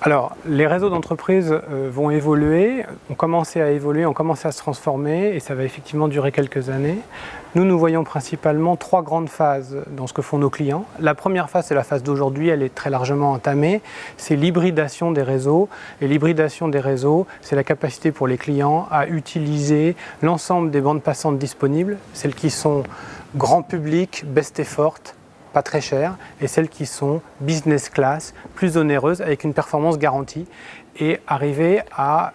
Alors, les réseaux d'entreprise vont évoluer, ont commencé à évoluer, ont commencé à se transformer et ça va effectivement durer quelques années. Nous voyons principalement trois grandes phases dans ce que font nos clients. La première phase, c'est la phase d'aujourd'hui, elle est très largement entamée, c'est l'hybridation des réseaux. Et l'hybridation des réseaux, c'est la capacité pour les clients à utiliser l'ensemble des bandes passantes disponibles, celles qui sont grand public, best effort, pas très chères, et celles qui sont business class, plus onéreuses, avec une performance garantie, et arriver à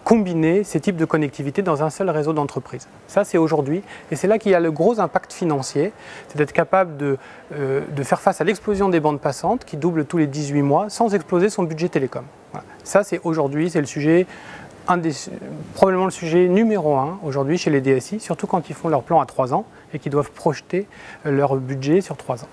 combiner ces types de connectivité dans un seul réseau d'entreprise. Ça, c'est aujourd'hui, et c'est là qu'il y a le gros impact financier, c'est d'être capable de faire face à l'explosion des bandes passantes, qui doublent tous les 18 mois, sans exploser son budget télécom. Voilà. Ça, c'est aujourd'hui, c'est le sujet, probablement le sujet numéro 1 aujourd'hui chez les DSI, surtout quand ils font leur plan à 3 ans et qu'ils doivent projeter leur budget sur 3 ans.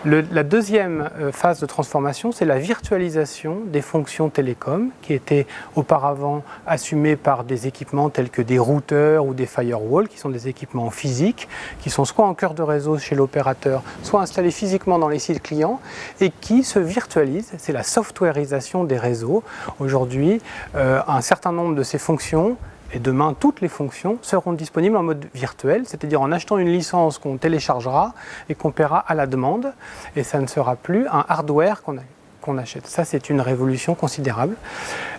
La deuxième phase de transformation, c'est la virtualisation des fonctions télécom qui étaient auparavant assumées par des équipements tels que des routeurs ou des firewalls, qui sont des équipements physiques, qui sont soit en cœur de réseau chez l'opérateur, soit installés physiquement dans les sites clients et qui se virtualisent. C'est la softwareisation des réseaux. Aujourd'hui, un certain nombre de ces fonctions, et demain, toutes les fonctions seront disponibles en mode virtuel, c'est-à-dire en achetant une licence qu'on téléchargera et qu'on paiera à la demande. Et ça ne sera plus un hardware qu'on achète. Ça, c'est une révolution considérable.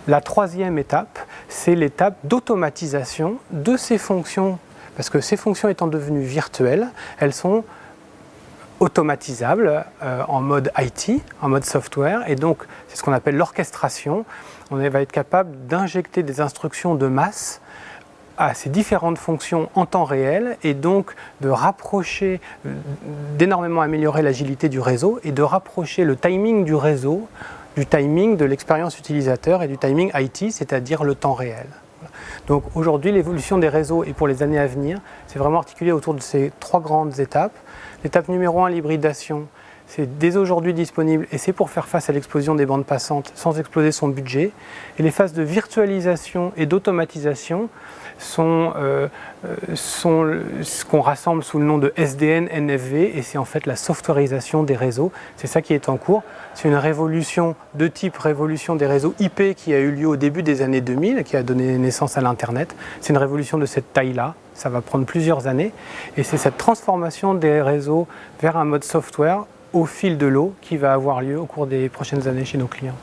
La troisième étape, c'est l'étape d'automatisation de ces fonctions. Parce que ces fonctions étant devenues virtuelles, elles sont automatisables en mode IT, en mode software. Et donc, c'est ce qu'on appelle l'orchestration. On va être capable d'injecter des instructions de masse à ces différentes fonctions en temps réel et donc de rapprocher, d'énormément améliorer l'agilité du réseau et de rapprocher le timing du réseau du timing de l'expérience utilisateur et du timing IT, c'est-à-dire le temps réel. Donc aujourd'hui, l'évolution des réseaux et pour les années à venir, c'est vraiment articulé autour de ces trois grandes étapes. L'étape numéro 1, l'hybridation. C'est dès aujourd'hui disponible et c'est pour faire face à l'explosion des bandes passantes sans exploser son budget. Et les phases de virtualisation et d'automatisation sont ce qu'on rassemble sous le nom de SDN, NFV et c'est en fait la softwareisation des réseaux. C'est ça qui est en cours. C'est une révolution de type révolution des réseaux IP qui a eu lieu au début des années 2000 et qui a donné naissance à l'Internet. C'est une révolution de cette taille-là. Ça va prendre plusieurs années et c'est cette transformation des réseaux vers un mode software au fil de l'eau qui va avoir lieu au cours des prochaines années chez nos clients.